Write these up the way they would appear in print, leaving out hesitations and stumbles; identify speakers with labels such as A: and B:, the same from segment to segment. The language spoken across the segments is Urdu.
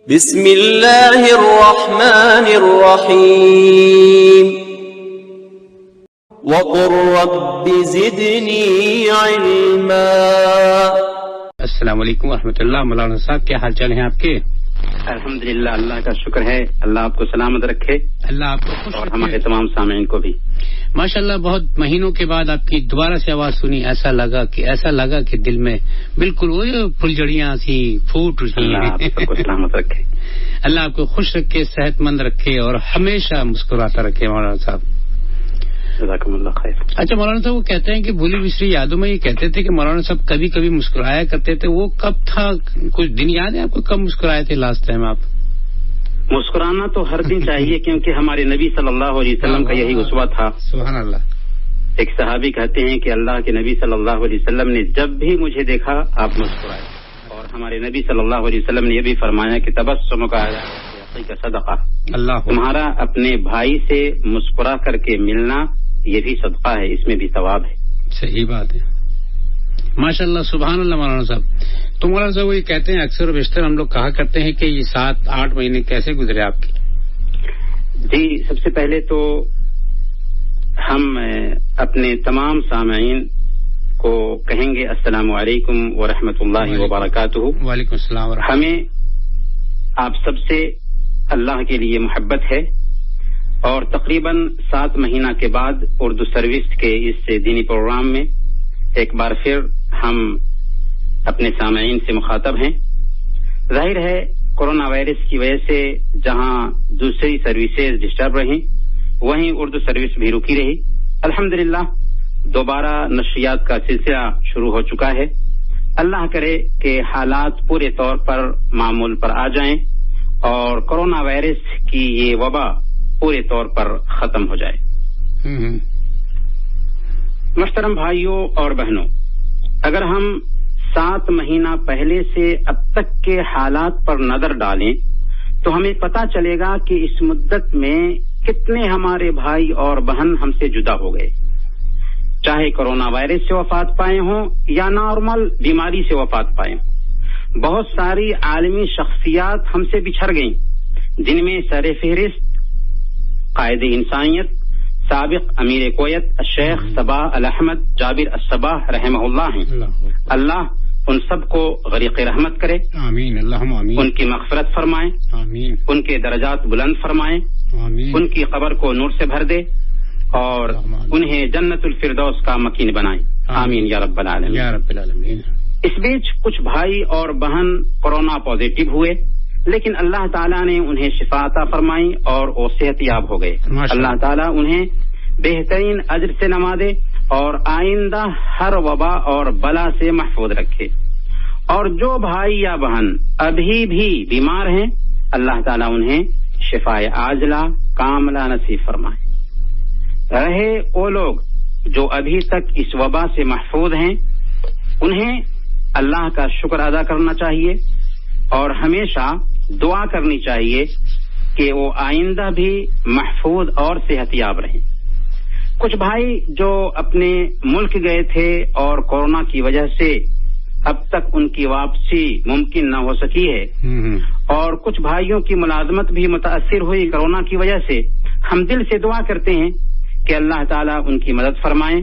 A: بسم اللہ الرحمن الرحیم وقل رب زدنی علما.
B: السلام علیکم ورحمۃ اللہ. مولانا صاحب کیا حال چال ہیں آپ کے؟
C: الحمدللہ اللہ کا شکر ہے. اللہ آپ کو سلامت رکھے.
B: اللہ آپ کو خوش
C: اور
B: رکھے.
C: ہمارے تمام سامعین کو بھی.
B: ماشاءاللہ بہت مہینوں کے بعد آپ کی دوبارہ سے آواز سنی. ایسا لگا کہ دل میں بالکل وہ پھلجڑیاں سی پھوٹ رہی ہیں.
C: اللہ آپ کو سلامت رکھے.
B: اللہ آپ کو خوش رکھے, صحت مند رکھے اور ہمیشہ مسکراتا رکھے. مولانا صاحب
C: جزاکم اللہ خیر.
B: اچھا مولانا صاحب, وہ کہتے ہیں کہ بھولی بسری یادوں میں یہ کہتے تھے کہ مولانا صاحب کبھی کبھی مسکرایا کرتے تھے. وہ کب تھا؟ کچھ دن یاد ہے آپ کو کب مسکرائے تھے لاسٹ ٹائم آپ؟
C: مسکرانا تو ہر دن چاہیے کیونکہ ہمارے نبی صلی اللہ علیہ وسلم کا یہی اسوہ تھا.
B: سبحان اللہ.
C: ایک صحابی کہتے ہیں کہ اللہ کے نبی صلی اللہ علیہ وسلم نے جب بھی مجھے دیکھا آپ مسکرائے. اور ہمارے نبی صلی اللہ علیہ وسلم نے یہ بھی فرمایا کہ تبسم کا صدقہ,
B: اللہ
C: تمہارا اپنے بھائی سے مسکرا کر کے ملنا یہ بھی صدقہ ہے, اس میں بھی ثواب ہے.
B: صحیح بات ہے. ماشاء اللہ سبحان اللہ. مولانا صاحب تو مولانا صاحب وہ یہ کہتے ہیں اکثر و بیشتر ہم لوگ کہا کرتے ہیں کہ یہ 7-8 مہینے کیسے گزرے آپ کے؟
C: جی, سب سے پہلے تو ہم اپنے تمام سامعین کو کہیں گے السلام علیکم ورحمۃ اللہ وبرکاتہ.
B: وعلیکم السلام ورحمۃ.
C: ہمیں آپ سب سے اللہ کے لیے محبت ہے اور تقریباً 7 مہینہ کے بعد اردو سروس کے اس دینی پروگرام میں ایک بار پھر ہم اپنے سامعین سے مخاطب ہیں. ظاہر ہے کورونا وائرس کی وجہ سے جہاں دوسری سروسز ڈسٹرب رہیں وہیں اردو سروس بھی رکی رہی. الحمدللہ دوبارہ نشریات کا سلسلہ شروع ہو چکا ہے. اللہ کرے کہ حالات پورے طور پر معمول پر آ جائیں اور کورونا وائرس کی یہ وبا پورے طور پر ختم ہو جائے. محترم بھائیوں اور بہنوں, اگر ہم 7 مہینہ پہلے سے اب تک کے حالات پر نظر ڈالیں تو ہمیں پتہ چلے گا کہ اس مدت میں کتنے ہمارے بھائی اور بہن ہم سے جدا ہو گئے, چاہے کورونا وائرس سے وفات پائے ہوں یا نارمل بیماری سے وفات پائے ہوں. بہت ساری عالمی شخصیات ہم سے بچھڑ گئیں جن میں سر فہرست قائد انسانیت سابق امیر کویت الشیخ صباح الاحمد جابر الصباح رحمہ اللہ ہیں. اللہ ان سب کو غریق رحمت کرے.
B: آمین اللہم آمین.
C: ان کی مغفرت فرمائے.
B: آمین.
C: ان کے درجات بلند فرمائے.
B: آمین.
C: ان کی قبر کو نور سے بھر دے اور انہیں جنت الفردوس کا مکین بنائے. آمین یا رب العالمین.
B: یا رب العالمین.
C: اس بیچ کچھ بھائی اور بہن کورونا پازیٹو ہوئے لیکن اللہ تعالیٰ نے انہیں شفا عطا فرمائی اور وہ صحت یاب ہو گئے. اللہ تعالیٰ انہیں بہترین اجر سے نوازے اور آئندہ ہر وبا اور بلا سے محفوظ رکھے. اور جو بھائی یا بہن ابھی بھی بیمار ہیں اللہ تعالیٰ انہیں شفائے عاجلہ کاملہ نصیب فرمائے. رہے وہ لوگ جو ابھی تک اس وبا سے محفوظ ہیں انہیں اللہ کا شکر ادا کرنا چاہیے اور ہمیشہ دعا کرنی چاہیے کہ وہ آئندہ بھی محفوظ اور صحت یاب رہیں. کچھ بھائی جو اپنے ملک گئے تھے اور کورونا کی وجہ سے اب تک ان کی واپسی ممکن نہ ہو سکی ہے اور کچھ بھائیوں کی ملازمت بھی متاثر ہوئی کورونا کی وجہ سے, ہم دل سے دعا کرتے ہیں کہ اللہ تعالیٰ ان کی مدد فرمائیں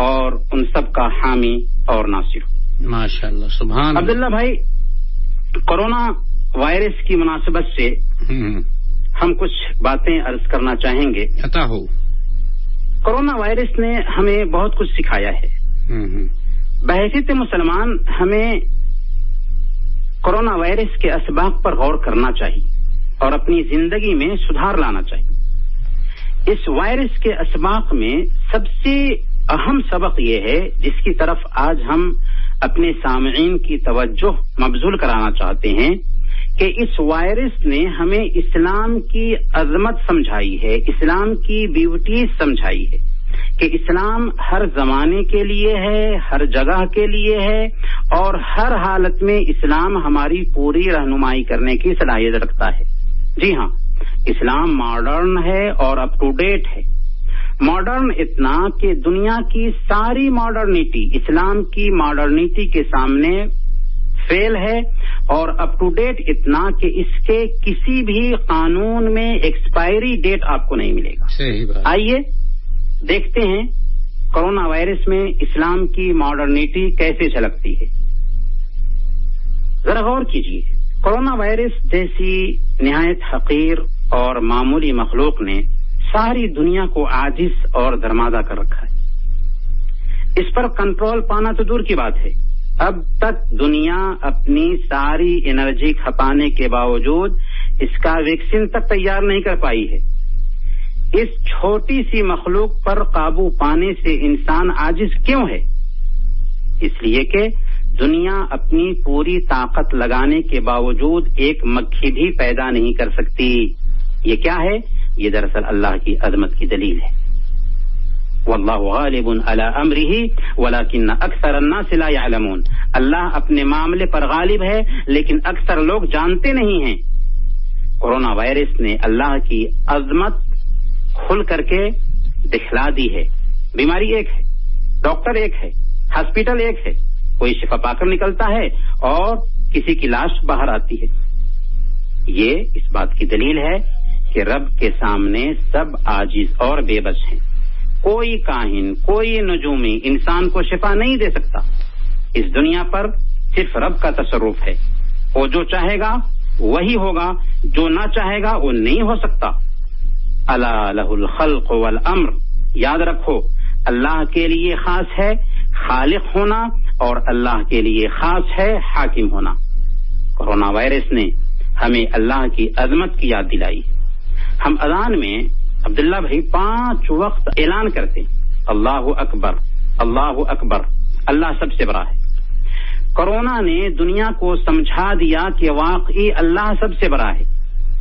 C: اور ان سب کا حامی اور ناصر ہو.
B: ماشاءاللہ سبحان.
C: عبداللہ بھائی, کورونا وائرس کی مناسبت سے ہم کچھ باتیں عرض کرنا چاہیں گے.
B: عطا ہو.
C: کورونا وائرس نے ہمیں بہت کچھ سکھایا ہے. بحیثیت مسلمان ہمیں کورونا وائرس کے اسباب پر غور کرنا چاہیے اور اپنی زندگی میں سدھار لانا چاہیے. اس وائرس کے اسباب میں سب سے اہم سبق یہ ہے جس کی طرف آج ہم اپنے سامعین کی توجہ مبذول کرانا چاہتے ہیں کہ اس وائرس نے ہمیں اسلام کی عظمت سمجھائی ہے, اسلام کی بیوٹی سمجھائی ہے کہ اسلام ہر زمانے کے لیے ہے, ہر جگہ کے لیے ہے اور ہر حالت میں اسلام ہماری پوری رہنمائی کرنے کی صلاحیت رکھتا ہے. جی ہاں, اسلام ماڈرن ہے اور اپ ٹو ڈیٹ ہے. ماڈرن اتنا کہ دنیا کی ساری ماڈرنیٹی اسلام کی ماڈرنیٹی کے سامنے فیل ہے اور اپ ٹو ڈیٹ اتنا کہ اس کے کسی بھی قانون میں ایکسپائری ڈیٹ آپ کو نہیں ملے گا.
B: صحیح بات.
C: آئیے دیکھتے ہیں کورونا وائرس میں اسلام کی ماڈرنیٹی کیسے جھلکتی ہے. ذرا غور کیجیے، کورونا وائرس جیسی نہایت حقیر اور معمولی مخلوق نے ساری دنیا کو عاجز اور درمادہ کر رکھا ہے. اس پر کنٹرول پانا تو دور کی بات ہے، اب تک دنیا اپنی ساری انرجی کھپانے کے باوجود اس کا ویکسین تک تیار نہیں کر پائی ہے. اس چھوٹی سی مخلوق پر قابو پانے سے انسان عاجز کیوں ہے؟ اس لیے کہ دنیا اپنی پوری طاقت لگانے کے باوجود ایک مکھی بھی پیدا نہیں کر سکتی. یہ کیا ہے؟ یہ دراصل اللہ کی عظمت کی دلیل ہے. واللہ غالب علی امرہ ولکن اکثر الناس لا یعلمون. اللہ اپنے معاملے پر غالب ہے لیکن اکثر لوگ جانتے نہیں ہیں. کورونا وائرس نے اللہ کی عظمت کھل کر کے دکھلا دی ہے. بیماری ایک ہے، ڈاکٹر ایک ہے، ہاسپٹل ایک ہے، کوئی شفا پا کر نکلتا ہے اور کسی کی لاش باہر آتی ہے. یہ اس بات کی دلیل ہے کہ رب کے سامنے سب عاجز اور بے بس ہیں. کوئی کاہن، کوئی نجومی انسان کو شفا نہیں دے سکتا. اس دنیا پر صرف رب کا تصرف ہے. وہ جو چاہے گا وہی ہوگا، جو نہ چاہے گا وہ نہیں ہو سکتا. الا لہ الخلق والامر. یاد رکھو، اللہ کے لیے خاص ہے خالق ہونا اور اللہ کے لیے خاص ہے حاکم ہونا. کورونا وائرس نے ہمیں اللہ کی عظمت کی یاد دلائی. ہم اذان میں عبداللہ بھائی 5 وقت اعلان کرتے ہیں، اللہ اکبر اللہ اکبر، اللہ سب سے بڑا ہے. کورونا نے دنیا کو سمجھا دیا کہ واقعی اللہ سب سے بڑا ہے.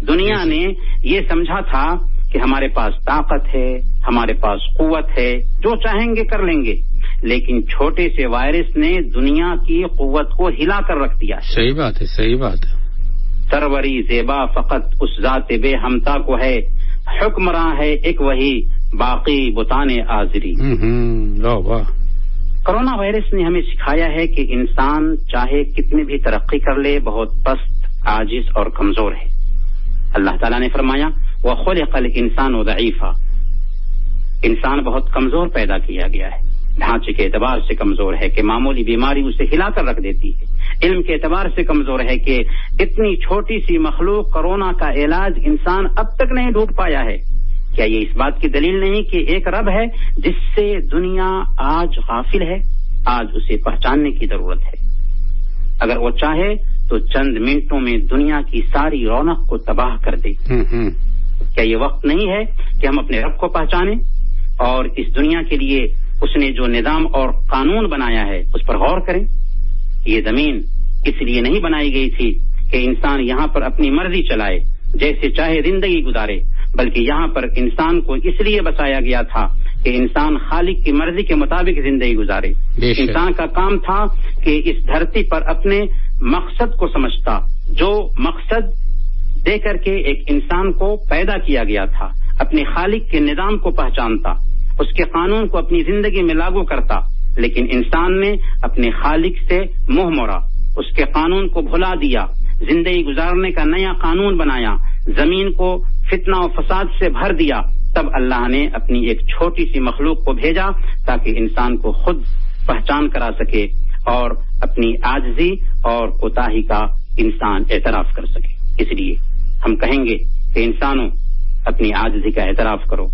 C: دنیا نے یہ سمجھا تھا کہ ہمارے پاس طاقت ہے، ہمارے پاس قوت ہے، جو چاہیں گے کر لیں گے. لیکن چھوٹے سے وائرس نے دنیا کی قوت کو ہلا کر رکھ دیا.
B: صحیح بات ہے، صحیح بات ہے.
C: سروری زیبا فقط اس ذات بے ہمتا کو ہے، حکمراں ہے ایک وہی باقی بتان آزری.
B: واہ.
C: کورونا وائرس نے ہمیں سکھایا ہے کہ انسان چاہے کتنی بھی ترقی کر لے بہت پست، عاجز اور کمزور ہے. اللہ تعالیٰ نے فرمایا وَخُلِقَ الْإِنسَانُ ضَعِيفًا. انسان بہت کمزور پیدا کیا گیا ہے. ڈھانچے کے اعتبار سے کمزور ہے کہ معمولی بیماری اسے ہلا کر رکھ دیتی ہے. علم کے اعتبار سے کمزور ہے کہ اتنی چھوٹی سی مخلوق کورونا کا علاج انسان اب تک نہیں ڈھونڈ پایا ہے. کیا یہ اس بات کی دلیل نہیں کہ ایک رب ہے جس سے دنیا آج غافل ہے؟ آج اسے پہچاننے کی ضرورت ہے. اگر وہ چاہے تو چند منٹوں میں دنیا کی ساری رونق کو تباہ کر دے. کیا یہ وقت نہیں ہے کہ ہم اپنے رب کو پہچانیں اور اس دنیا کے لیے اس نے جو نظام اور قانون بنایا ہے اس پر غور کریں؟ یہ زمین اس لیے نہیں بنائی گئی تھی کہ انسان یہاں پر اپنی مرضی چلائے، جیسے چاہے زندگی گزارے، بلکہ یہاں پر انسان کو اس لیے بسایا گیا تھا کہ انسان خالق کی مرضی کے مطابق زندگی گزارے. انسان کا کام تھا کہ اس دھرتی پر اپنے مقصد کو سمجھتا، جو مقصد دے کر کے ایک انسان کو پیدا کیا گیا تھا، اپنے خالق کے نظام کو پہچانتا، اس کے قانون کو اپنی زندگی میں لاگو کرتا. لیکن انسان نے اپنے خالق سے منہ موڑا، اس کے قانون کو بھلا دیا، زندگی گزارنے کا نیا قانون بنایا، زمین کو فتنہ و فساد سے بھر دیا. تب اللہ نے اپنی ایک چھوٹی سی مخلوق کو بھیجا تاکہ انسان کو خود پہچان کرا سکے اور اپنی عاجزی اور کوتاہی کا انسان اعتراف کر سکے. اس لیے ہم کہیں گے کہ انسانوں اپنی عاجزی کا اعتراف کرو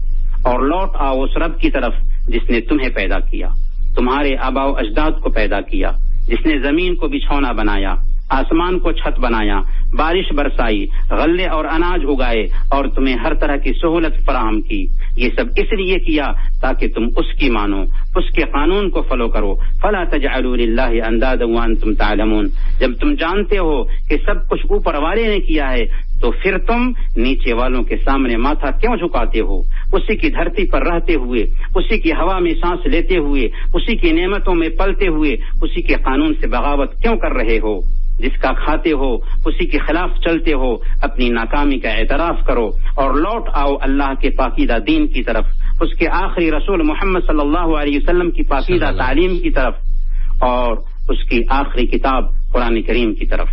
C: اور لوٹ آؤ اس رب کی طرف جس نے تمہیں پیدا کیا، تمہارے آباء و اجداد کو پیدا کیا، جس نے زمین کو بچھونا بنایا، آسمان کو چھت بنایا، بارش برسائی، غلے اور اناج اگائے اور تمہیں ہر طرح کی سہولت فراہم کی. یہ سب اس لیے کیا تاکہ تم اس کی مانو، اس کے قانون کو فالو کرو. فلا تجعلوا للہ اندادا وانتم تعلمون. جب تم جانتے ہو کہ سب کچھ اوپر والے نے کیا ہے تو پھر تم نیچے والوں کے سامنے ماتھا کیوں جھکاتے ہو؟ اسی کی دھرتی پر رہتے ہوئے، اسی کی ہوا میں سانس لیتے ہوئے، اسی کی نعمتوں میں پلتے ہوئے اسی کے قانون سے بغاوت کیوں کر رہے ہو؟ جس کا کھاتے ہو اسی کے خلاف چلتے ہو. اپنی ناکامی کا اعتراف کرو اور لوٹ آؤ اللہ کے پاکیزہ دین کی طرف، اس کے آخری رسول محمد صلی اللہ علیہ وسلم کی پاکیزہ تعلیم کی طرف اور اس کی آخری کتاب قرآن کریم کی طرف۔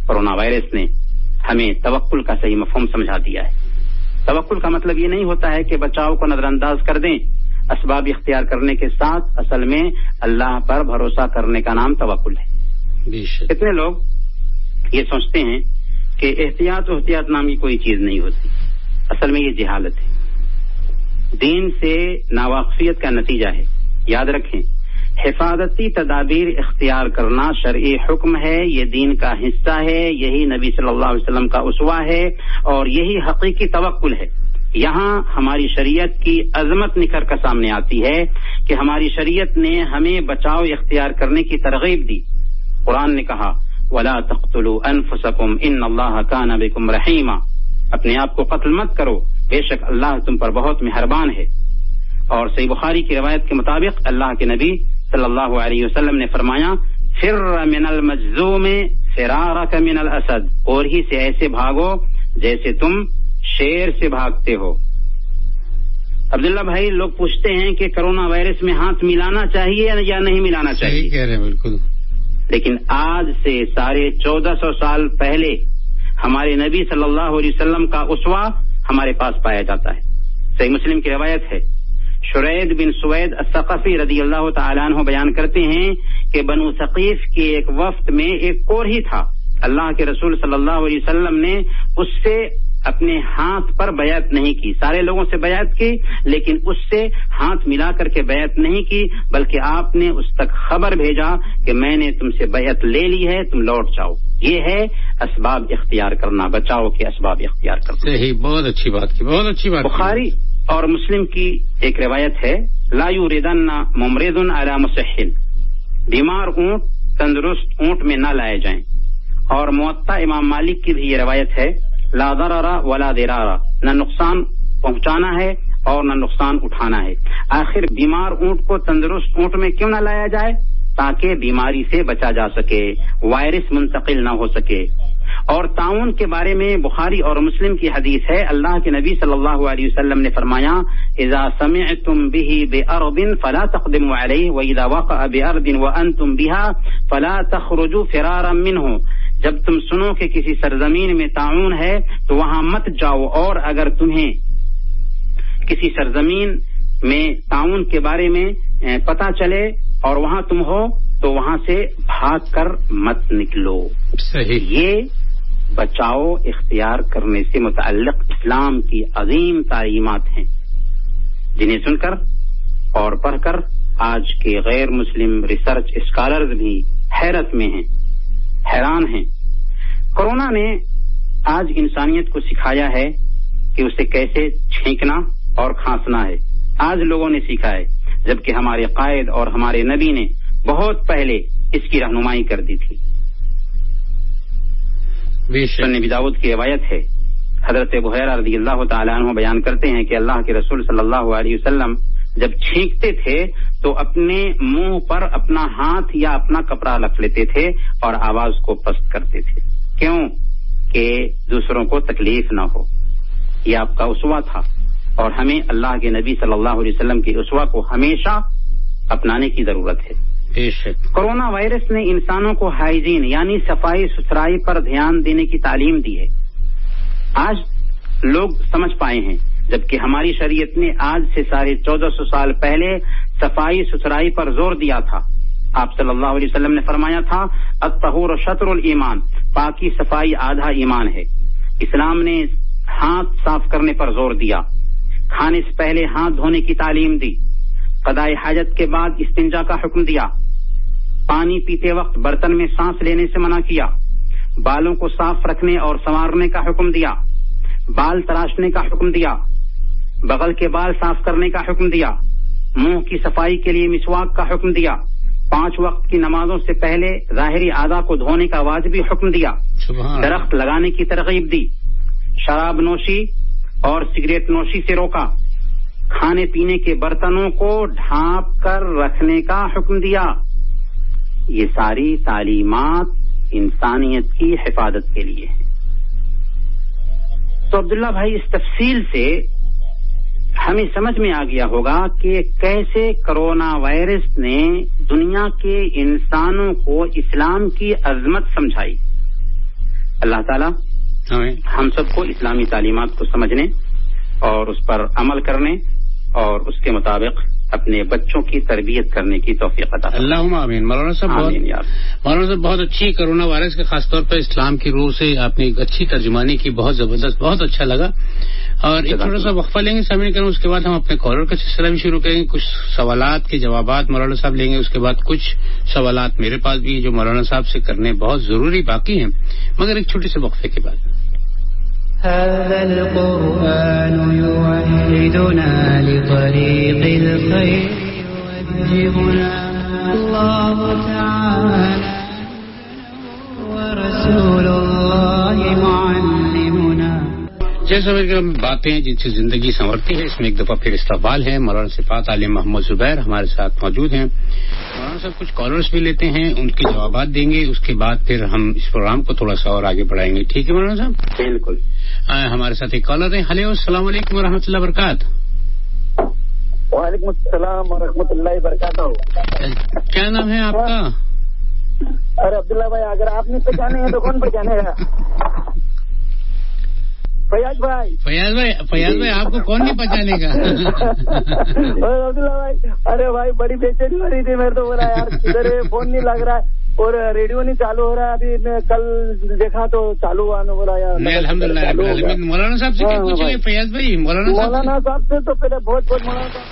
C: کورونا وائرس نے ہمیں توکل کا صحیح مفہوم سمجھا دیا ہے۔ توکل کا مطلب یہ نہیں ہوتا ہے کہ بچاؤ کو نظر انداز کر دیں، اسباب اختیار کرنے کے ساتھ اصل میں اللہ پر بھروسہ کرنے کا نام توکل ہے۔ کتنے لوگ یہ سوچتے ہیں کہ احتیاط نام کی کوئی چیز نہیں ہوتی، اصل میں یہ جہالت ہے، دین سے ناواقفیت کا نتیجہ ہے۔ یاد رکھیں، حفاظتی تدابیر اختیار کرنا شرعی حکم ہے، یہ دین کا حصہ ہے، یہی نبی صلی اللہ علیہ وسلم کا اسوہ ہے اور یہی حقیقی توکل ہے۔ یہاں ہماری شریعت کی عظمت نکھر کر سامنے آتی ہے کہ ہماری شریعت نے ہمیں بچاؤ اختیار کرنے کی ترغیب دی۔ قرآن نے کہا وَلَا تَقْتُلُوا أَنفُسَكُمْ إِنَّ اللَّهَ كَانَ بِكُمْ رَحِيمًا، اپنے آپ کو قتل مت کرو، بے شک اللہ تم پر بہت مہربان ہے۔ اور صحیح بخاری کی روایت کے مطابق اللہ کے نبی صلی اللہ علیہ وسلم نے فرمایا فر من المجذوم فرارک من الاسد، اور ہی سے ایسے بھاگو جیسے تم شیر سے بھاگتے ہو۔ عبداللہ بھائی، لوگ پوچھتے ہیں کہ کرونا وائرس میں ہاتھ ملانا چاہیے یا نہیں ملانا چاہیے؟
B: صحیح کہہ رہے ہیں، بالکل۔
C: لیکن آج سے 1450 سال پہلے ہمارے نبی صلی اللہ علیہ وسلم کا اسوہ ہمارے پاس پایا جاتا ہے۔ صحیح مسلم کی روایت ہے، شرید بن سوید الثقفی رضی اللہ تعالیٰ عنہ بیان کرتے ہیں کہ بنو ثقیف کے ایک وفد میں ایک کوڑھی تھا، اللہ کے رسول صلی اللہ علیہ وسلم نے اس سے اپنے ہاتھ پر بیعت نہیں کی، سارے لوگوں سے بیعت کی لیکن اس سے ہاتھ ملا کر کے بیعت نہیں کی، بلکہ آپ نے اس تک خبر بھیجا کہ میں نے تم سے بیعت لے لی ہے، تم لوٹ جاؤ۔ یہ ہے اسباب اختیار کرنا، بچاؤ کے اسباب اختیار کرنا۔
B: صحیح، بہت اچھی بات کی، بہت اچھی بات۔
C: بخاری اور مسلم کی ایک روایت ہے لا یوردن ممرض علی مصح، بیمار اونٹ تندرست اونٹ میں نہ لائے جائیں۔ اور موطا امام مالک کی بھی یہ روایت ہے لا ضرر ولا ضرار، نہ نقصان پہنچانا ہے اور نہ نقصان اٹھانا ہے۔ آخر بیمار اونٹ کو تندرست اونٹ میں کیوں نہ لایا جائے؟ تاکہ بیماری سے بچا جا سکے، وائرس منتقل نہ ہو سکے۔ اور تعاون کے بارے میں بخاری اور مسلم کی حدیث ہے، اللہ کے نبی صلی اللہ علیہ وسلم نے فرمایا اذا سمعتم به بأرض فلا تقدموا عليه واذا وقع بأرض وانتم بها فلا تخرجوا فرارا منه، جب تم سنو کہ کسی سرزمین میں تعاون ہے تو وہاں مت جاؤ، اور اگر تمہیں کسی سرزمین میں تعاون کے بارے میں پتہ چلے اور وہاں تم ہو تو وہاں سے بھاگ کر مت نکلو۔
B: صحیح۔
C: یہ بچاؤ اختیار کرنے سے متعلق اسلام کی عظیم تعلیمات ہیں، جنہیں سن کر اور پڑھ کر آج کے غیر مسلم ریسرچ اسکالرز بھی حیرت میں ہیں، حیران ہیں۔ کورونا نے آج انسانیت کو سکھایا ہے کہ اسے کیسے چھینکنا اور کھانسنا ہے، آج لوگوں نے سیکھا ہے، جبکہ ہمارے قائد اور ہمارے نبی نے بہت پہلے اس کی رہنمائی کر دی تھی۔ سنن ابی داؤد کی روایت ہے، حضرت ابو ہریرہ رضی اللہ تعالیٰ عنہ بیان کرتے ہیں کہ اللہ کے رسول صلی اللہ علیہ وسلم جب چھینکتے تھے تو اپنے منہ پر اپنا ہاتھ یا اپنا کپڑا رکھ لیتے تھے اور آواز کو پست کرتے تھے، کیوں کہ دوسروں کو تکلیف نہ ہو۔ یہ آپ کا اسوہ تھا اور ہمیں اللہ کے نبی صلی اللہ علیہ وسلم کے اسوہ کو ہمیشہ اپنانے کی ضرورت ہے۔ کورونا وائرس نے انسانوں کو ہائیجین یعنی صفائی ستھرائی پر دھیان دینے کی تعلیم دی ہے، آج لوگ سمجھ پائے ہیں، جبکہ ہماری شریعت نے آج سے 1450 سال پہلے صفائی ستھرائی پر زور دیا تھا۔ آپ صلی اللہ علیہ وسلم نے فرمایا تھا الطہور شطر الایمان، پاکی صفائی آدھا ایمان ہے۔ اسلام نے ہاتھ صاف کرنے پر زور دیا، کھانے سے پہلے ہاتھ دھونے کی تعلیم دی، قضاء حاجت کے بعد استنجا کا حکم دیا، پانی پیتے وقت برتن میں سانس لینے سے منع کیا، بالوں کو صاف رکھنے اور سنوارنے کا حکم دیا، بال تراشنے کا حکم دیا، بغل کے بال صاف کرنے کا حکم دیا، منہ کی صفائی کے لیے مسواک کا حکم دیا، 5 وقت کی نمازوں سے پہلے ظاہری اعضاء کو دھونے کا واجبی حکم دیا، درخت لگانے کی ترغیب دی، شراب نوشی اور سگریٹ نوشی سے روکا، کھانے پینے کے برتنوں کو ڈھانپ کر رکھنے کا حکم دیا۔ یہ ساری تعلیمات انسانیت کی حفاظت کے لیے ہیں۔ تو عبداللہ بھائی، اس تفصیل سے ہمیں سمجھ میں آ گیا ہوگا کہ کیسے کرونا وائرس نے دنیا کے انسانوں کو اسلام کی عظمت سمجھائی. اللہ تعالیٰ ہم سب کو اسلامی تعلیمات کو سمجھنے اور اس پر عمل کرنے اور اس کے مطابق اپنے بچوں کی تربیت کرنے کی توفیق عطا فرمائے.
B: اللہم آمین. مولانا صاحب بہت اچھی کرونا وائرس کے خاص طور پر اسلام کی روح سے آپ نے ایک اچھی ترجمانی کی, بہت زبردست, بہت اچھا لگا. اور ایک تھوڑا سا وقفہ لیں گے سامنے کریں, اس کے بعد ہم اپنے کالر کا سلسلہ بھی شروع کریں گے. کچھ سوالات کے جوابات مولانا صاحب لیں گے, اس کے بعد کچھ سوالات میرے پاس بھی جو مولانا صاحب سے کرنے بہت ضروری باقی ہیں, مگر ایک چھوٹے سے وقفے کے بعد.
D: هذا القرآن يوحدنا لطريق الخير يوجهنا الله تعالى ورسول الله معلمنا.
B: جیسا باتیں جن سے زندگی سنورتی ہے, اس میں ایک دفعہ پھر استقبال ہے. مولانا صفات عالم محمد زبیر ہمارے ساتھ موجود ہیں. مولانا صاحب کچھ کالرز بھی لیتے ہیں, ان کے جوابات دیں گے, اس کے بعد پھر ہم اس پروگرام کو تھوڑا سا اور آگے بڑھائیں گے. ٹھیک ہے مولانا صاحب؟
C: بالکل.
B: ہمارے ساتھ ایک کالر ہیں. ہیلو, السلام علیکم ورحمۃ اللہ وبرکاتہ.
E: وعلیکم السلام ورحمۃ اللہ وبرکاتہ.
B: کیا نام ہے آپ کا؟
E: ارے عبداللہ بھائی, اگر آپ نے پہچانے ہیں تو کون پہچانے گا؟ فیاض بھائی آپ کو کون نہیں پہچانے گا؟ عبداللہ بھائی, ارے بھائی بڑی بے چینی ہو رہی تھی, میرے تو بولا یار ادھر فون نہیں لگ رہا ہے اور ریڈیو نہیں چالو ہو رہا ہے. ابھی میں کل دیکھا تو چالو ہوا, نے بولا یار
B: الحمد للہ. مولانا صاحب سے کیا پوچھیں گے فیاض بھائی؟ مولانا
E: صاحب سے تو پہلے بہت بہت مولانا صاحب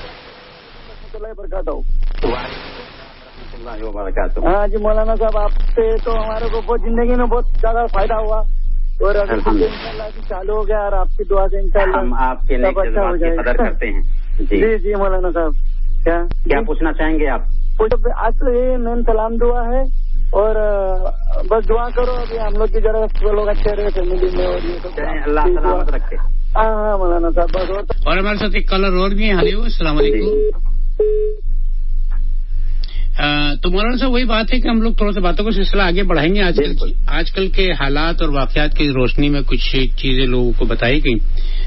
E: برکاتہ. ہاں جی مولانا صاحب, آپ سے تو ہمارے کو بہت زندگی میں بہت زیادہ فائدہ ہوا اور انشاءاللہ چالو ہو گیا, اور آپ کی دعا سے انشاءاللہ
C: ہم آپ کے نیک جذبات کی قدر کرتے ہیں.
E: جی مولانا صاحب,
C: کیا پوچھنا چاہیں گے آپ؟
E: آج تو یہ مین سلام دعا ہے, اور بس دعا کرو ابھی ہم لوگ کی ذرا لوگ اچھے رہے فیملی میں, اور یہ سب
C: اللہ سلامت رکھے.
E: ہاں مولانا صاحب بس.
B: اور ہمارے ساتھ ایک کالر اور بھی ہیں. ہیلو, السلام علیکم. تو مولانا صاحب وہی بات ہے کہ ہم لوگ تھوڑا سا باتوں کا سلسلہ آگے بڑھائیں گے. آج کل کے حالات اور واقعات کی روشنی میں کچھ چیزیں لوگوں کو بتائی گئی.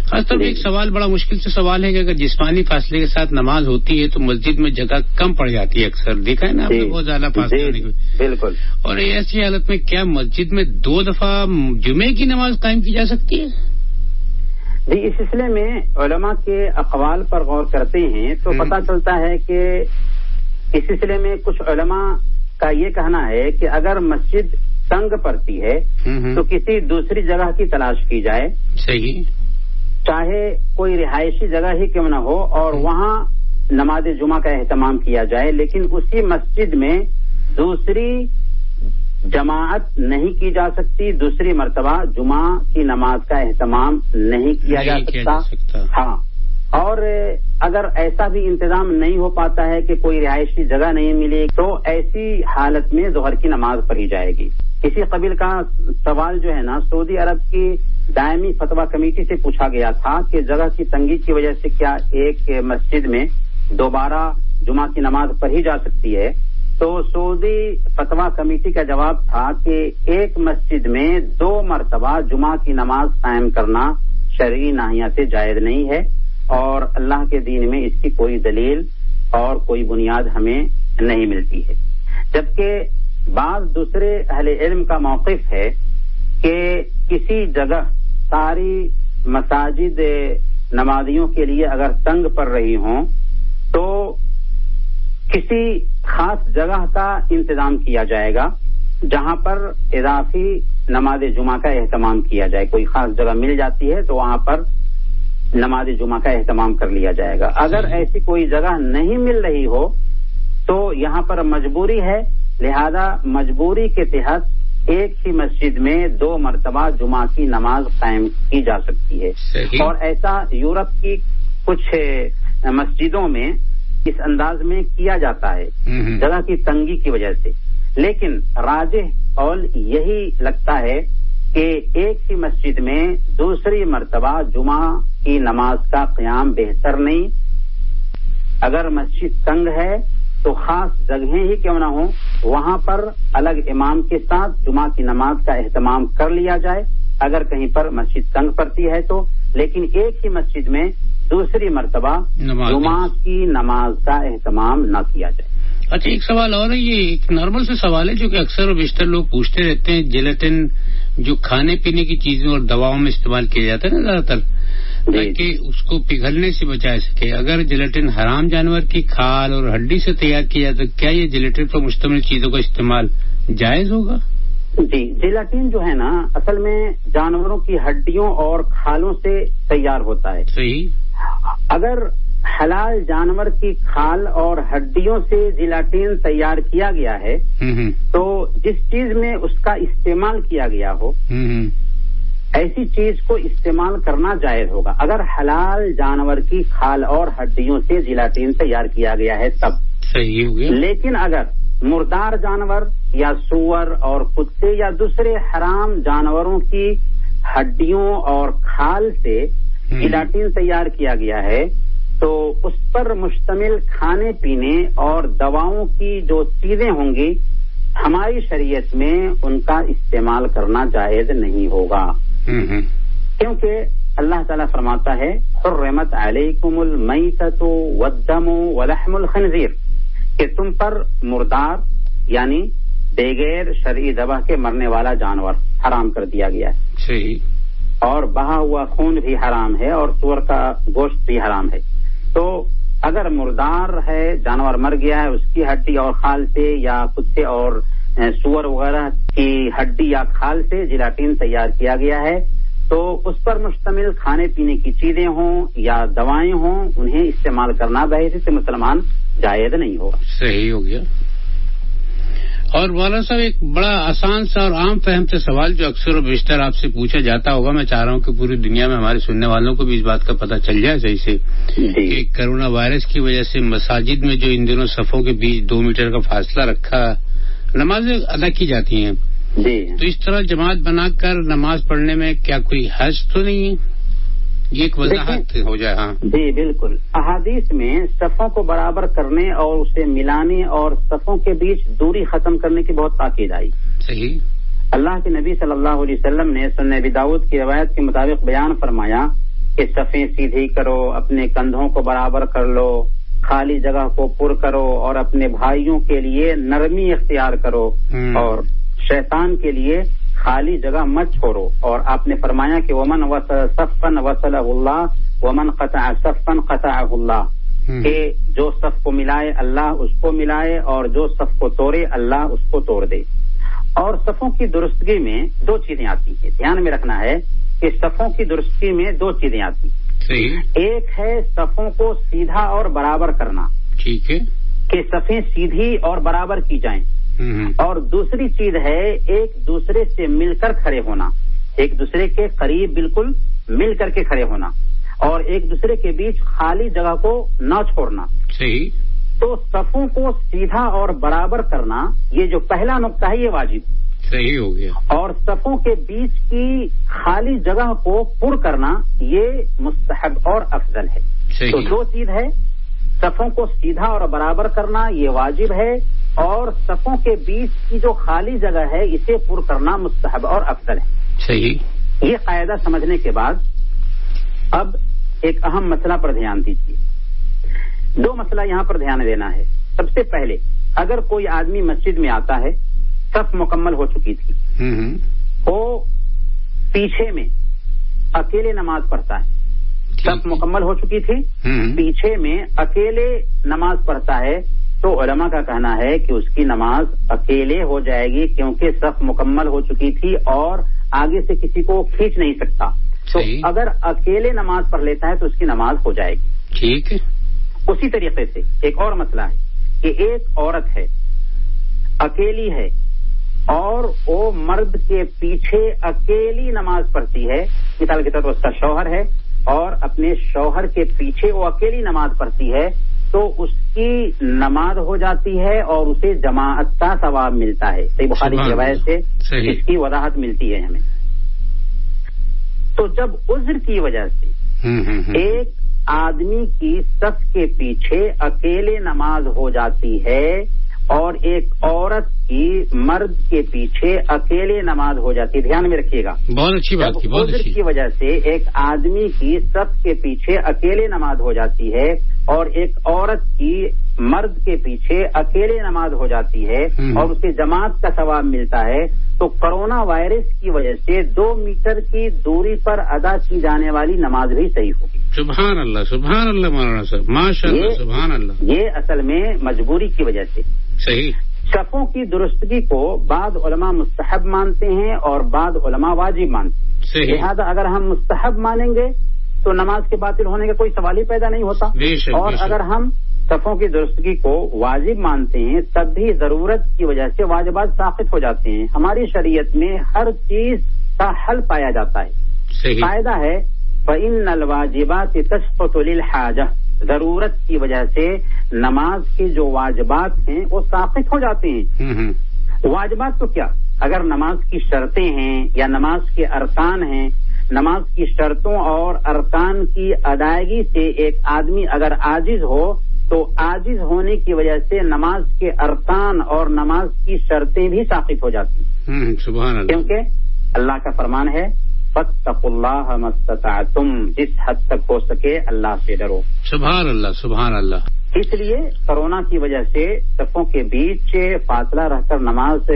B: خاص طور پہ ایک سوال, بڑا مشکل سے سوال ہے کہ اگر جسمانی فاصلے کے ساتھ نماز ہوتی ہے تو مسجد میں جگہ کم پڑ جاتی ہے. اکثر دیکھا ہے نا آپ نے, بہت زیادہ فاصلے ہونے کی.
C: بالکل.
B: اور ایسی حالت میں کیا مسجد میں 2 دفعہ جمعے کی نماز قائم کی جا سکتی ہے؟
C: جی, اس سلسلے میں علماء کے اقوال پر غور کرتے ہیں تو پتہ چلتا ہے کہ اس سلسلے میں کچھ علماء کا یہ کہنا ہے کہ اگر مسجد تنگ پڑتی ہے تو کسی دوسری جگہ کی تلاش کی جائے.
B: صحیح.
C: چاہے کوئی رہائشی جگہ ہی کیوں نہ ہو, اور وہاں نماز جمعہ کا اہتمام کیا جائے, لیکن اسی مسجد میں دوسری جماعت نہیں کی جا سکتی, دوسری مرتبہ جمعہ کی نماز کا اہتمام نہیں کیا جا سکتا. ہاں, اور اگر ایسا بھی انتظام نہیں ہو پاتا ہے کہ کوئی رہائشی جگہ نہیں ملے تو ایسی حالت میں ظہر کی نماز پڑھی جائے گی. اسی قبیل کا سوال جو ہے نا سعودی عرب کی دائمی فتویٰ کمیٹی سے پوچھا گیا تھا کہ جگہ کی تنگی کی وجہ سے کیا ایک مسجد میں دوبارہ جمعہ کی نماز پڑھی جا سکتی ہے. تو سعودی فتویٰ کمیٹی کا جواب تھا کہ ایک مسجد میں 2 مرتبہ جمعہ کی نماز قائم کرنا شرعی ناحیہ سے جائز نہیں ہے, اور اللہ کے دین میں اس کی کوئی دلیل اور کوئی بنیاد ہمیں نہیں ملتی ہے. جبکہ بعض دوسرے اہل علم کا موقف ہے کہ کسی جگہ ساری مساجد نمازیوں کے لیے اگر تنگ پڑ رہی ہوں تو کسی خاص جگہ کا انتظام کیا جائے گا جہاں پر اضافی نماز جمعہ کا اہتمام کیا جائے. کوئی خاص جگہ مل جاتی ہے تو وہاں پر نماز جمعہ کا اہتمام کر لیا جائے گا. اگر ایسی کوئی جگہ نہیں مل رہی ہو تو یہاں پر مجبوری ہے, لہذا مجبوری کے تحت ایک ہی مسجد میں 2 مرتبہ جمعہ کی نماز قائم کی جا سکتی ہے. اور ایسا یورپ کی کچھ مسجدوں میں اس انداز میں کیا جاتا ہے جگہ کی تنگی کی وجہ سے. لیکن راجح قول یہی لگتا ہے کہ ایک ہی مسجد میں دوسری مرتبہ جمعہ کی نماز کا قیام بہتر نہیں. اگر مسجد تنگ ہے تو خاص جگہیں ہی کیوں نہ ہوں وہاں پر الگ امام کے ساتھ جمعہ کی نماز کا اہتمام کر لیا جائے اگر کہیں پر مسجد تنگ پڑتی ہے تو. لیکن ایک ہی مسجد میں دوسری مرتبہ جمعہ کی نماز کا اہتمام نہ کیا جائے.
B: اچھا، ایک سوال اور ہے، یہ ایک نارمل سے سوال ہے جو کہ اکثر و بیشتر لوگ پوچھتے رہتے ہیں. جیلیٹن جو کھانے پینے کی چیزوں اور دواؤں میں استعمال کیا جاتا ہے نا زیادہ تر، تاکہ اس کو پگھلنے سے بچا سکے، اگر جیلیٹن حرام جانور کی کھال اور ہڈی سے تیار کیا جاتا تو کیا یہ جیلیٹن پر مشتمل چیزوں کا استعمال جائز ہوگا؟
C: جی، جیلاٹین جو ہے نا اصل میں جانوروں کی ہڈیوں اور کھالوں سے تیار ہوتا ہے.
B: صحیح.
C: اگر حلال جانور کی کھال اور ہڈیوں سے جیلاٹین تیار کیا گیا ہے تو جس چیز میں اس کا استعمال کیا گیا ہو ایسی چیز کو استعمال کرنا جائز ہوگا. اگر حلال جانور کی کھال اور ہڈیوں سے جیلاٹین تیار کیا گیا ہے تب
B: صحیح ہو گیا. لیکن
C: اگر مردار جانور یا سور اور کتے یا دوسرے حرام جانوروں کی ہڈیوں اور کھال سے جیلاٹین تیار کیا گیا ہے تو اس پر مشتمل کھانے پینے اور دواؤں کی جو چیزیں ہوں گی ہماری شریعت میں ان کا استعمال کرنا جائز نہیں ہوگا. کیونکہ اللہ تعالیٰ فرماتا ہے حرمت علیکم المیتۃ والدم ولحم الخنزیر، کہ تم پر مردار یعنی بغیر شرعی ذبح کے مرنے والا جانور حرام کر دیا گیا ہے.
B: صحیح.
C: اور بہا ہوا خون بھی حرام ہے اور سور کا گوشت بھی حرام ہے. تو اگر مردار ہے، جانور مر گیا ہے، اس کی ہڈی اور کھال سے یا کتے اور سور وغیرہ کی ہڈی یا کھال سے جیلاٹین تیار کیا گیا ہے تو اس پر مشتمل کھانے پینے کی چیزیں ہوں یا دوائیں ہوں انہیں استعمال کرنا بحیثیت مسلمان جائز نہیں ہوگا.
B: صحیح ہو گیا. اور مولانا صاحب ایک بڑا آسان سا اور عام فہم سے سوال جو اکثر و بیشتر آپ سے پوچھا جاتا ہوگا، میں چاہ رہا ہوں کہ پوری دنیا میں ہمارے سننے والوں کو بھی اس بات کا پتہ چل جائے صحیح سے کہ کرونا وائرس کی وجہ سے مساجد میں جو ان دنوں صفوں کے بیچ 2 میٹر کا فاصلہ رکھا نمازیں ادا کی جاتی ہیں تو اس طرح جماعت بنا کر نماز پڑھنے میں کیا کوئی حرج تو نہیں ہے؟ یہ ایک وضاحت ہو جائے. ہاں
C: جی بالکل. احادیث میں صفوں کو برابر کرنے اور اسے ملانے اور صفوں کے بیچ دوری ختم کرنے کی بہت تاکید آئی.
B: صحیح.
C: اللہ کے نبی صلی اللہ علیہ وسلم نے سنن ابی داؤد کی روایت کے مطابق بیان فرمایا کہ صفیں سیدھی کرو، اپنے کندھوں کو برابر کر لو، خالی جگہ کو پر کرو اور اپنے بھائیوں کے لیے نرمی اختیار کرو اور شیطان کے لیے خالی جگہ مت چھوڑو. اور آپ نے فرمایا کہ ومن وصل صفا وصلہ اللہ ومن قطع صفا قطعہ اللہ، کہ جو صف کو ملائے اللہ اس کو ملائے اور جو صف کو توڑے اللہ اس کو توڑ دے. اور صفوں کی درستگی میں 2 چیزیں آتی ہیں، دھیان میں رکھنا ہے کہ صفوں کی درستگی میں 2 چیزیں آتی ہیں. ایک ہے صفوں کو سیدھا اور برابر کرنا،
B: ٹھیک ہے،
C: کہ صفیں سیدھی اور برابر کی جائیں. اور دوسری چیز ہے ایک دوسرے سے مل کر کھڑے ہونا، ایک دوسرے کے قریب بالکل مل کر کے کھڑے ہونا اور ایک دوسرے کے بیچ خالی جگہ کو نہ چھوڑنا.
B: صحیح.
C: تو صفوں کو سیدھا اور برابر کرنا یہ جو پہلا نقطہ ہے یہ واجب.
B: صحیح ہو گیا.
C: اور صفوں کے بیچ کی خالی جگہ کو پر کرنا یہ مستحب اور افضل ہے. تو 2 چیز ہے، صفوں کو سیدھا اور برابر کرنا یہ واجب ہے اور صفوں کے بیچ کی جو خالی جگہ ہے اسے پر کرنا مستحب اور افضل ہے.
B: صحیح.
C: یہ قاعدہ سمجھنے کے بعد اب ایک اہم مسئلہ پر دھیان دیجیے. 2 مسئلہ یہاں پر دھیان دینا ہے. سب سے پہلے اگر کوئی آدمی مسجد میں آتا ہے، صف مکمل ہو چکی تھی، وہ پیچھے میں اکیلے نماز پڑھتا ہے، صف مکمل ہو چکی تھی، پیچھے میں اکیلے نماز پڑھتا ہے تو علماء کا کہنا ہے کہ اس کی نماز اکیلے ہو جائے گی کیونکہ صف مکمل ہو چکی تھی اور آگے سے کسی کو کھینچ نہیں سکتا. تو اگر اکیلے نماز پڑھ لیتا ہے تو اس کی نماز ہو جائے گی.
B: ٹھیک ہے.
C: اسی طریقے سے ایک اور مسئلہ ہے کہ ایک عورت ہے، اکیلی ہے اور وہ مرد کے پیچھے اکیلی نماز پڑھتی ہے. مثال کے طور پر اس کا شوہر ہے اور اپنے شوہر کے پیچھے وہ اکیلی نماز پڑھتی ہے تو اس کی نماز ہو جاتی ہے اور اسے جماعت کا ثواب ملتا ہے. صحیح بخاری کی روایت سے اس کی وضاحت ملتی ہے ہمیں. تو جب عذر کی وجہ سے ایک آدمی کی صف کے پیچھے اکیلے نماز ہو جاتی ہے اور ایک عورت کی مرد کے پیچھے اکیلے نماز ہو جاتی ہے. دھیان میں رکھیے گا,
B: بہت اچھی بات کی, بہت اچھی.
C: کی وجہ سے ایک آدمی کی صف کے پیچھے اکیلے نماز ہو جاتی ہے اور ایک عورت کی مرد کے پیچھے اکیلے نماز ہو جاتی ہے اور اسے جماعت کا ثواب ملتا ہے. تو کرونا وائرس کی وجہ سے 2 میٹر کی دوری پر ادا کی جانے والی نماز بھی صحیح ہوگی.
B: سبحان اللہ, سبحان اللہ مولانا صاحب, ماشاء اللہ, سبحان اللہ.
C: یہ اصل میں مجبوری کی وجہ سے.
B: صحیح.
C: صفوں کی درستگی کو بعض علماء مستحب مانتے ہیں اور بعض علماء واجب مانتے ہیں.
B: صحیح.
C: لہذا اگر ہم مستحب مانیں گے تو نماز کے باطل ہونے کا کوئی سوال ہی پیدا نہیں ہوتا, اور اگر ہم صفوں کی درستگی کو واجب مانتے ہیں تب بھی ضرورت کی وجہ سے واجبات ساقط ہو جاتے ہیں. ہماری شریعت میں ہر چیز کا حل پایا جاتا ہے. قاعدہ ہے فَإِنَّ الْوَاجِبَاتِ تَسْقُطُ لِلْحَاجَةِ, ضرورت کی وجہ سے نماز کے جو واجبات ہیں وہ ساقط ہو جاتے ہیں. واجبات تو کیا, اگر نماز کی شرطیں ہیں یا نماز کے ارکان ہیں, نماز کی شرطوں اور ارکان کی ادائیگی سے ایک آدمی اگر عاجز ہو تو عاجز ہونے کی وجہ سے نماز کے ارکان اور نماز کی شرطیں بھی ساقط ہو جاتی ہیں.
B: سبحان اللہ.
C: کیونکہ اللہ کا فرمان ہے فاتقوا اللہ ما استطعتم, جس حد تک ہو سکے اللہ سے ڈرو.
B: سبحان اللہ, سبحان اللہ.
C: اس لیے کورونا کی وجہ سے صفوں کے بیچ فاصلہ رہ کر نماز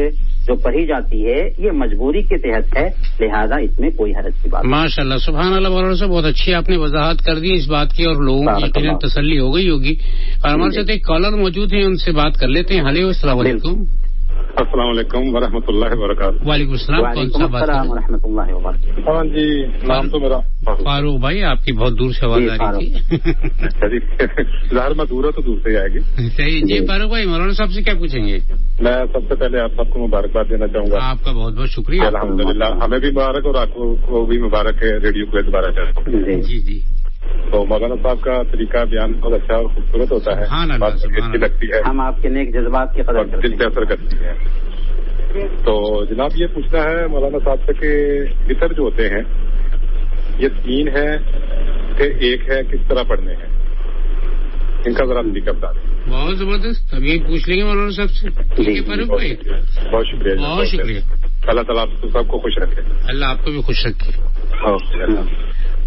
C: جو پڑھی جاتی ہے یہ مجبوری کے تحت ہے, لہذا اس میں کوئی حرج کی بات نہیں.
B: ماشاء اللہ, سبحان اللہ. مولانا صاحب بہت اچھی آپ نے وضاحت کر دی اس بات کی اور لوگوں کی یقیناً تسلی ہو گئی ہوگی. اور ہمارے ساتھ ایک کالر موجود ہیں, ان سے بات کر لیتے ہیں. ہیلو, السلام علیکم.
F: السلام علیکم ورحمۃ اللہ وبرکاتہ.
B: وعلیکم السلام. کون سا بات
C: و رحمۃ اللہ وبرکاتہ.
F: ہاں جی, نام تو میرا
B: فاروق بھائی. آپ کی بہت دور سے آواز آ رہی تھی.
F: ظاہر میں دور ہے تو دور سے ہی آئے گی.
B: صحیح. جی فاروق بھائی, مولانا صاحب سے کیا پوچھیں گے؟
F: میں سب سے پہلے آپ سب کو مبارکباد دینا چاہوں گا.
B: آپ کا بہت بہت شکریہ.
F: الحمد للہ, ہمیں بھی مبارک اور آپ کو بھی مبارک ہے ریڈیو کو دوبارہ چاہتا ہوں.
B: جی جی.
F: تو مولانا صاحب کا طریقہ بیان بہت اچھا اور خوبصورت ہوتا ہے, بات اچھی لگتی ہے,
C: ہم آپ کے نیک جذبات کی قدر
F: دل پہ اثر کرتی ہے. تو جناب یہ پوچھنا ہے مولانا صاحب سے کہ وطر جو ہوتے ہیں یہ 3 ہے کہ 1 ہے, کس طرح پڑھنے ہیں, ان کا ذرا طریقہ بتا دیں.
B: بہت زبردست. اب یہی پوچھ لیں گے مولانا صاحب سے. ٹھیک ہے فاروق بھائی,
F: بہت شکریہ.
B: بہت شکریہ.
F: اللہ تعالیٰ آپ سب کو خوش رکھے.
B: اللہ آپ کو بھی خوش رکھے.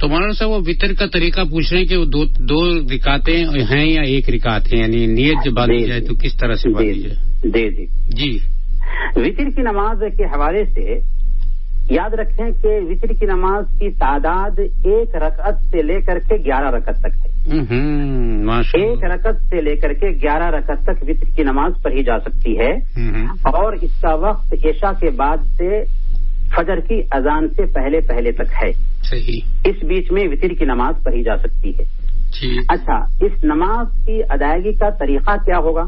B: تو مولانا صاحب وہ وطر کا طریقہ پوچھ رہے ہیں کہ وہ دو رکعتیں ہیں یا 1 رکعت ہے, یعنی نیت جب باندھی جائے تو کس طرح سے باندھی جائے.
C: جی جی
B: جی.
C: وطر کی نماز کے حوالے سے یاد رکھیں کہ وطر کی نماز کی تعداد 1 رکعت سے لے کر کے 11 رکعت تک ہے. 1 رکعت سے لے کر کے 11 رکعت تک وطر کی نماز پڑھی جا سکتی ہے, اور اس کا وقت عشاء کے بعد سے فجر کی اذان سے پہلے تک ہے.
B: صحیح.
C: اس بیچ میں وطر کی نماز پڑھی جا سکتی ہے. اچھا, اس نماز کی ادائیگی کا طریقہ کیا ہوگا؟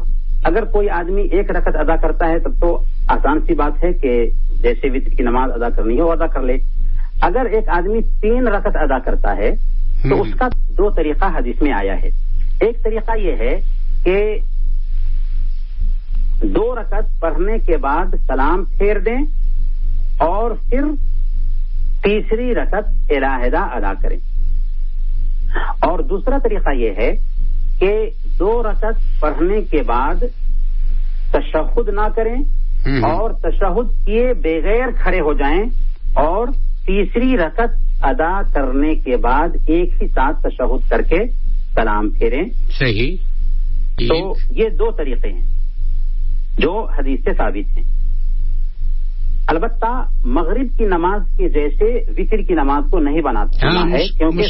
C: اگر کوئی آدمی 1 رکعت ادا کرتا ہے تب تو آسان سی بات ہے کہ جیسے وطر کی نماز ادا کرنی ہے وہ ادا کر لے. اگر ایک آدمی 3 رکعت ادا کرتا ہے تو اس کا 2 طریقہ حدیث میں آیا ہے. ایک طریقہ یہ ہے کہ 2 رکعت پڑھنے کے بعد سلام پھیر دیں اور پھر تیسری رکعت علیحدہ ادا کریں. اور دوسرا طریقہ یہ ہے کہ 2 رکعت پڑھنے کے بعد تشہد نہ کریں اور تشہد کیے بغیر کھڑے ہو جائیں اور تیسری رکعت ادا کرنے کے بعد ایک ہی ساتھ تشہد کر کے سلام پھیریں.
B: صحیح.
C: تو یہ 2 طریقے ہیں جو حدیث سے ثابت ہیں. البتہ مغرب کی نماز کے جیسے وطر کی نماز کو نہیں بنانا ہے, کیونکہ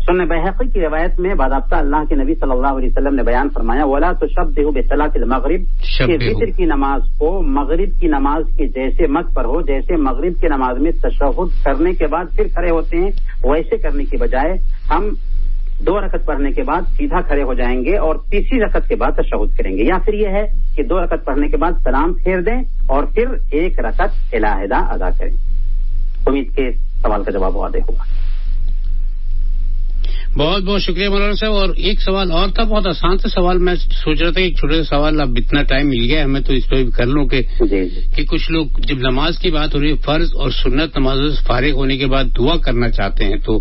C: سنن بیہقی کی روایت میں باضابطہ اللہ کے نبی صلی اللہ علیہ وسلم نے بیان فرمایا وَلَا تُشَبِّهُ بِصَلَاةِ الْمَغْرِبِ, کہ وطر کی نماز کو مغرب کی نماز کے جیسے مت پڑھو جیسے مغرب کی نماز میں تشہد کرنے کے بعد پھر کھڑے ہوتے ہیں, ویسے کرنے کی بجائے ہم 2 رکعت پڑھنے کے بعد سیدھا کھڑے ہو جائیں گے اور تیسری رکعت کے بعد تشہد کریں گے. یا پھر یہ ہے کہ 2 رکعت پڑھنے کے بعد سلام پھیر دیں اور پھر 1 رکعت علیحدہ ادا کریں. امید کے سوال کا جواب واضح ہوگا.
B: بہت بہت شکریہ مولانا صاحب. اور ایک سوال اور تھا, بہت آسان سا سوال, میں سوچ رہا تھا ایک چھوٹے سا سوال, اب اتنا ٹائم مل گیا ہمیں تو اس پہ بھی کر لوں کہ کچھ لوگ جب نماز کی بات ہو رہی ہے فرض اور سنت نمازوں سے فارغ ہونے کے بعد دعا کرنا چاہتے ہیں تو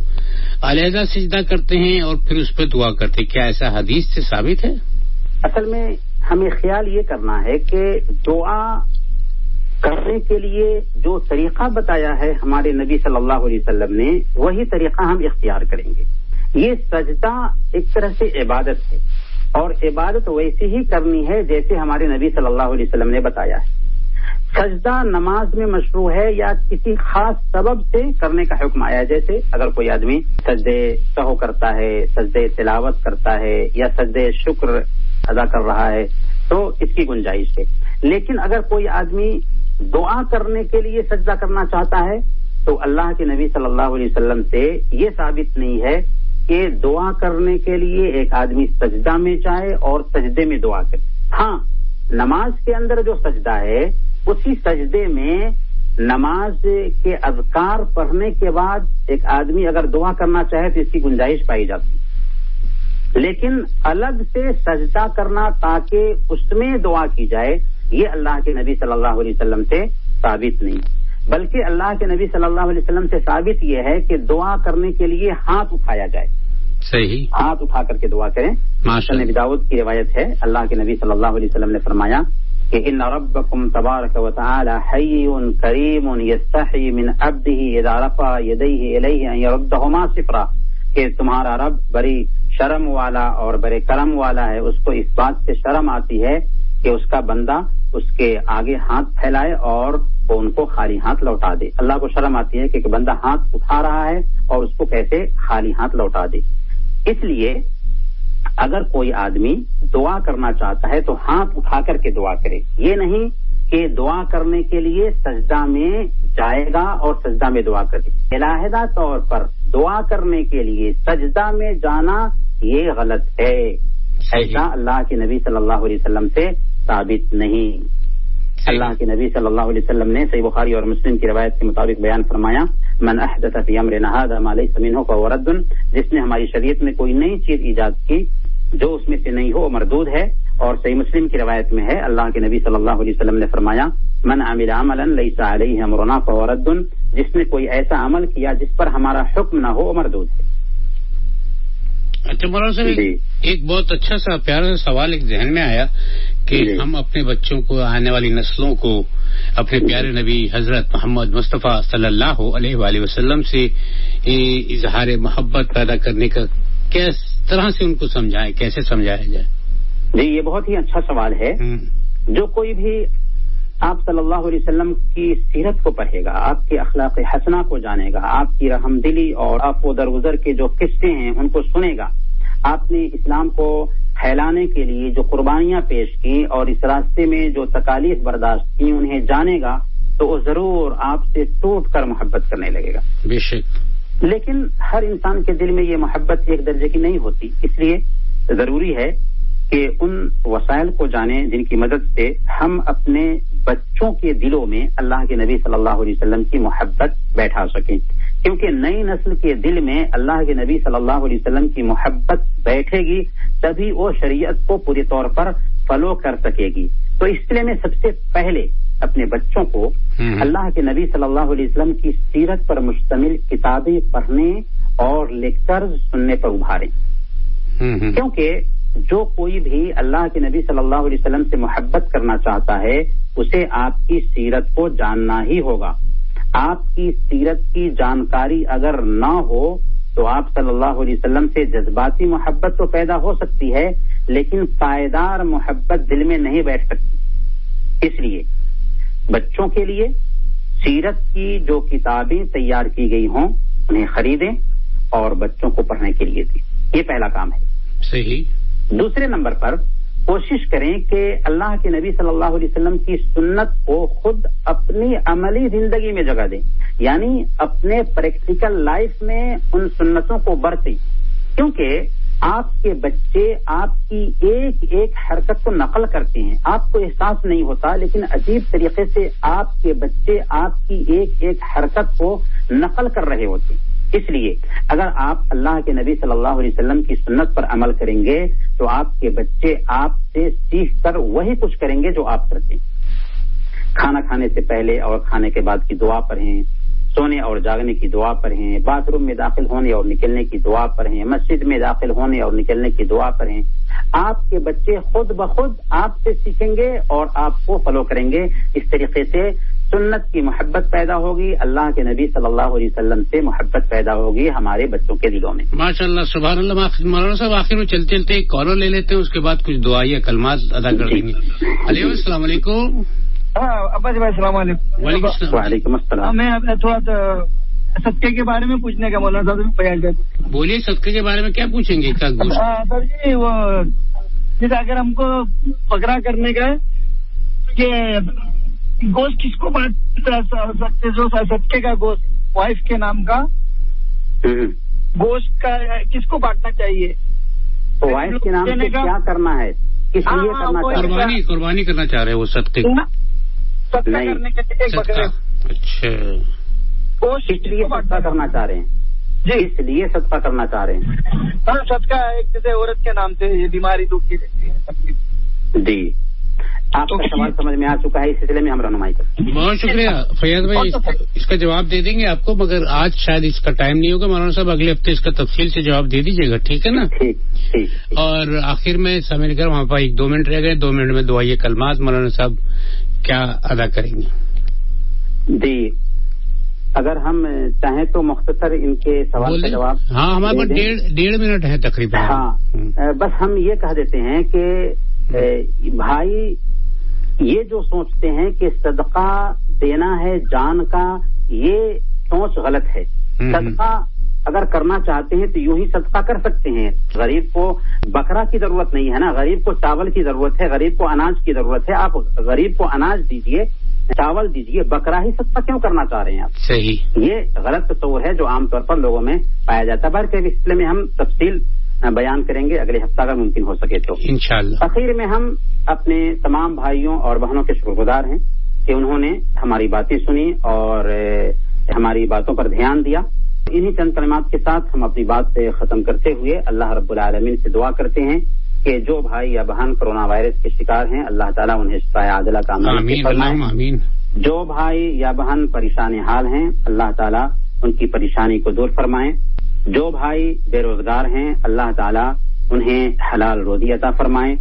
B: علیحدہ سجدہ کرتے ہیں اور پھر اس پہ دعا کرتے ہیں, کیا ایسا حدیث سے ثابت ہے؟
C: اصل میں ہمیں خیال یہ کرنا ہے کہ دعا کرنے کے لیے جو طریقہ بتایا ہے ہمارے نبی صلی اللہ علیہ وسلم نے وہی طریقہ ہم اختیار کریں گے. یہ سجدہ ایک طرح سے عبادت ہے اور عبادت ویسی ہی کرنی ہے جیسے ہمارے نبی صلی اللہ علیہ وسلم نے بتایا ہے. سجدہ نماز میں مشروع ہے یا کسی خاص سبب سے کرنے کا حکم آیا ہے، جیسے اگر کوئی آدمی سجدے سہو کرتا ہے، سجدے تلاوت کرتا ہے یا سجدے شکر ادا کر رہا ہے تو اس کی گنجائش ہے. لیکن اگر کوئی آدمی دعا کرنے کے لیے سجدہ کرنا چاہتا ہے تو اللہ کے نبی صلی اللہ علیہ وسلم سے یہ ثابت نہیں ہے کہ دعا کرنے کے لیے ایک آدمی سجدہ میں جائے اور سجدے میں دعا کرے. ہاں، نماز کے اندر جو سجدہ ہے اسی سجدے میں نماز کے اذکار پڑھنے کے بعد ایک آدمی اگر دعا کرنا چاہے تو اس کی گنجائش پائی جاتی ہے. لیکن الگ سے سجدہ کرنا تاکہ اس میں دعا کی جائے یہ اللہ کے نبی صلی اللہ علیہ وسلم سے ثابت نہیں، بلکہ اللہ کے نبی صلی اللہ علیہ وسلم سے ثابت یہ ہے کہ دعا کرنے کے لیے ہاتھ اٹھایا جائے.
B: صحیح،
C: ہاتھ اٹھا کر کے دعا کریں. سنن ابی داؤد کی روایت ہے، اللہ کے نبی صلی اللہ علیہ وسلم نے فرمایا کہ ان ربکم تبارک و تعالی حی کریم یستحی من عبده اذا رفع یدیہ الیہ ان یردہما صفرا، کہ تمہارا رب بڑی شرم والا اور بڑے کرم والا ہے، اس کو اس بات سے شرم آتی ہے کہ اس کا بندہ اس کے آگے ہاتھ پھیلائے اور وہ ان کو خالی ہاتھ لوٹا دے. اللہ کو شرم آتی ہے کہ بندہ ہاتھ اٹھا رہا ہے اور اس کو کیسے خالی ہاتھ لوٹا دے. اس لیے اگر کوئی آدمی دعا کرنا چاہتا ہے تو ہاتھ اٹھا کر کے دعا کرے. یہ نہیں کہ دعا کرنے کے لیے سجدہ میں جائے گا اور سجدہ میں دعا کرے. علیحدہ طور پر دعا کرنے کے لیے سجدہ میں جانا یہ غلط ہے. ایسا اللہ کے نبی صلی اللہ علیہ وسلم سے ثابت نہیں. اللہ کے نبی صلی اللہ علیہ وسلم نے صحیح بخاری اور مسلم کی روایت کے مطابق بیان فرمایا من احدث فی امرنا ھذا ما لیس منہ فہو رد، جس نے ہماری شریعت میں کوئی نئی چیز ایجاد کی جو اس میں سے نہیں ہو وہ مردود ہے. اور صحیح مسلم کی روایت میں ہے اللہ کے نبی صلی اللہ علیہ وسلم نے فرمایا من عمل عملا لیس علیہ امرنا فہو رد، جس نے کوئی ایسا عمل کیا جس پر ہمارا حکم نہ ہو وہ مردود ہے.
B: اچھا مولانا صاحب، ایک بہت اچھا سا پیارا سا سوال ایک ذہن میں آیا کہ ہم اپنے بچوں کو، آنے والی نسلوں کو اپنے پیارے نبی حضرت محمد مصطفیٰ صلی اللہ علیہ وآلہ وسلم سے اظہار محبت پیدا کرنے کا کس طرح سے ان کو سمجھائیں، کیسے سمجھایا جائے؟
C: جی، یہ بہت ہی اچھا سوال ہے. جو کوئی بھی آپ صلی اللہ علیہ وسلم کی سیرت کو پڑھے گا، آپ کے اخلاق حسنہ کو جانے گا، آپ کی رحم دلی اور آپ کو درگزر کے جو قصے ہیں ان کو سنے گا، آپ نے اسلام کو پھیلانے کے لیے جو قربانیاں پیش کی اور اس راستے میں جو تکالیف برداشت کی انہیں جانے گا تو وہ ضرور آپ سے ٹوٹ کر محبت کرنے لگے گا.
B: بے شک.
C: لیکن ہر انسان کے دل میں یہ محبت ایک درجے کی نہیں ہوتی، اس لیے ضروری ہے کہ ان وسائل کو جانیں جن کی مدد سے ہم اپنے بچوں کے دلوں میں اللہ کے نبی صلی اللہ علیہ وسلم کی محبت بیٹھا سکیں. کیونکہ نئی نسل کے دل میں اللہ کے نبی صلی اللہ علیہ وسلم کی محبت بیٹھے گی تبھی وہ شریعت کو پوری طور پر فالو کر سکے گی. تو اس لیے میں سب سے پہلے اپنے بچوں کو اللہ کے نبی صلی اللہ علیہ وسلم کی سیرت پر مشتمل کتابیں پڑھنے اور لیکچرز سننے پر ابھاریں. کیونکہ جو کوئی بھی اللہ کے نبی صلی اللہ علیہ وسلم سے محبت کرنا چاہتا ہے اسے آپ کی سیرت کو جاننا ہی ہوگا. آپ کی سیرت کی جانکاری اگر نہ ہو تو آپ صلی اللہ علیہ وسلم سے جذباتی محبت تو پیدا ہو سکتی ہے لیکن پائیدار محبت دل میں نہیں بیٹھ سکتی. اس لیے بچوں کے لیے سیرت کی جو کتابیں تیار کی گئی ہوں انہیں خریدیں اور بچوں کو پڑھنے کے لیے دیں. یہ پہلا کام ہے.
B: صحیح.
C: دوسرے نمبر پر کوشش کریں کہ اللہ کے نبی صلی اللہ علیہ وسلم کی سنت کو خود اپنی عملی زندگی میں جگہ دیں، یعنی اپنے پریکٹیکل لائف میں ان سنتوں کو برتیں. کیونکہ آپ کے بچے آپ کی ایک ایک حرکت کو نقل کرتے ہیں، آپ کو احساس نہیں ہوتا لیکن عجیب طریقے سے آپ کے بچے آپ کی ایک ایک حرکت کو نقل کر رہے ہوتے ہیں. اس لیے اگر آپ اللہ کے نبی صلی اللہ علیہ وسلم کی سنت پر عمل کریں گے تو آپ کے بچے آپ سے سیکھ کر وہی کچھ کریں گے جو آپ کرتے ہیں. کھانا کھانے سے پہلے اور کھانے کے بعد کی دعا پڑھیں، سونے اور جاگنے کی دعا پڑھیں، باتھ روم میں داخل ہونے اور نکلنے کی دعا پڑھیں، مسجد میں داخل ہونے اور نکلنے کی دعا پڑھیں. آپ کے بچے خود بخود آپ سے سیکھیں گے اور آپ کو فالو کریں گے. اس طریقے سے سنت کی محبت پیدا ہوگی، اللہ کے نبی صلی اللہ علیہ وسلم سے محبت پیدا ہوگی ہمارے بچوں کے دلوں میں.
B: ماشاء اللہ، سبحان اللہ. مولانا صاحب آخر میں چلتے چلتے ایک کالر لے لیتے ہیں، اس کے بعد کچھ دعائیں کلمات ادا کر دیں گے. السلام علیکم.
E: عباس بھائی السلام علیکم.
C: وعلیکم السلام.
E: میں تھوڑا صدقے کے بارے میں پوچھنے کا مولانا صاحب سے بیان کرتا.
B: بولیے، صدقے کے بارے میں کیا پوچھیں گے؟
E: سر جی، وہ جیسے اگر ہم کو بکرا کرنے کا ہے کہ گوشت کس کو بانٹ سکتے؟ جو صدقے کا گوشت وائف کے نام کا گوشت کا کس کو بانٹنا چاہیے؟
C: وائف کے نام سے کیا کرنا ہے؟ کس لیے کرنا چاہ رہے؟
B: قربانی کرنا چاہ رہے ہیں وہ صدقے
E: صدقہ کرنے کے ایک بکرے.
B: اچھا،
E: گوشت
C: اس لیے صدقہ کرنا چاہ رہے ہیں؟ جی، اس لیے صدقہ کرنا چاہ رہے ہیں.
E: ہاں، صدقہ ایک جیسے عورت کے نام سے یہ بیماری دکھ کی رہتی ہے.
C: جی، آپ کا سوال سمجھ میں آ چکا ہے، اس سلسلے میں ہم رہنمائی کرتے ہیں.
B: بہت شکریہ فیاض بھائی، اس کا جواب دے دیں گے آپ کو، مگر آج شاید اس کا ٹائم نہیں ہوگا. مولانا صاحب اگلے ہفتے اس کا تفصیل سے جواب دے دیجیے گا، ٹھیک ہے نا؟
C: ٹھیک.
B: اور آخر میں سامنے کر وہاں پر 2 منٹ رہ گئے، 2 منٹ میں دعائیں کلمات مولانا صاحب کیا ادا کریں گے؟
C: جی، اگر ہم چاہیں تو مختصر ان کے سوال کا جواب.
B: ہاں، ہمارے پاس 1.5 منٹ ہے تقریباً.
C: ہاں، بس ہم یہ کہہ دیتے ہیں کہ بھائی یہ جو سوچتے ہیں کہ صدقہ دینا ہے جان کا، یہ سوچ غلط ہے. صدقہ اگر کرنا چاہتے ہیں تو یوں ہی صدقہ کر سکتے ہیں. غریب کو بکرا کی ضرورت نہیں ہے نا، غریب کو چاول کی ضرورت ہے، غریب کو اناج کی ضرورت ہے. آپ غریب کو اناج دیجئے، چاول دیجئے، بکرا ہی صدقہ کیوں کرنا چاہ رہے ہیں آپ؟
B: صحیح.
C: یہ غلط تصور ہے جو عام طور پر لوگوں میں پایا جاتا ہے. بلکہ اس سلسلے میں ہم تفصیل بیان کریں گے اگلے ہفتہ اگر ممکن ہو سکے تو
B: انشاءاللہ.
C: اخیر میں ہم اپنے تمام بھائیوں اور بہنوں کے شکر گزار ہیں کہ انہوں نے ہماری باتیں سنی اور ہماری باتوں پر دھیان دیا. انہی چند کلمات کے ساتھ ہم اپنی بات ختم کرتے ہوئے اللہ رب العالمین سے دعا کرتے ہیں کہ جو بھائی یا بہن کرونا وائرس کے شکار ہیں، اللہ تعالیٰ انہیں شفائے عاجلہ کا عمل فرمائے. جو بھائی یا بہن پریشان حال ہیں، اللہ تعالیٰ ان کی پریشانی کو دور فرمائیں. جو بھائی بے روزگار ہیں، اللہ تعالیٰ انہیں حلال روزی عطا فرمائیں.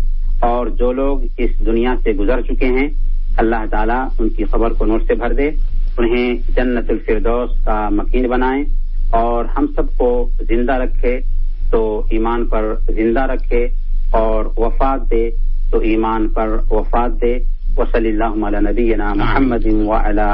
C: اور جو لوگ اس دنیا سے گزر چکے ہیں، اللہ تعالیٰ ان کی قبر کو نور سے بھر دے، انہیں جنت الفردوس کا مکین بنائیں اور ہم سب کو زندہ رکھے تو ایمان پر زندہ رکھے اور وفات دے تو ایمان پر وفات دے. وصلی اللہ علی نبینا محمد وعلی